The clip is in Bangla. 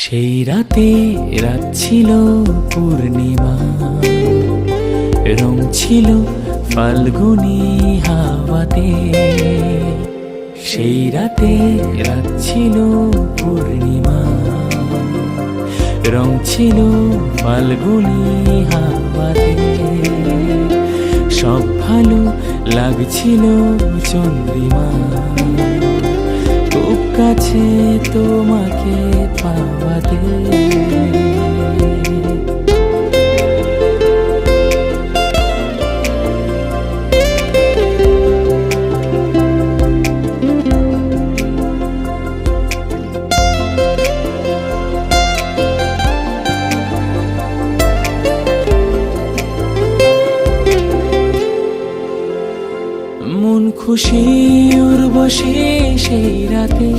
সেই রাতে রাত ছিল পূর্ণিমা, রং ছিল ফাল্গুনি হাওয়াতে। সেই রাতে রাত ছিল পূর্ণিমা, রং ছিল ফাল্গুনি হাওয়াতে। সব ভালো লাগছিল চন্দ্রিমা, খুব কাছে তোমাকে পাওয়াতে। মন খুশি উর্বশী সেই রাতে,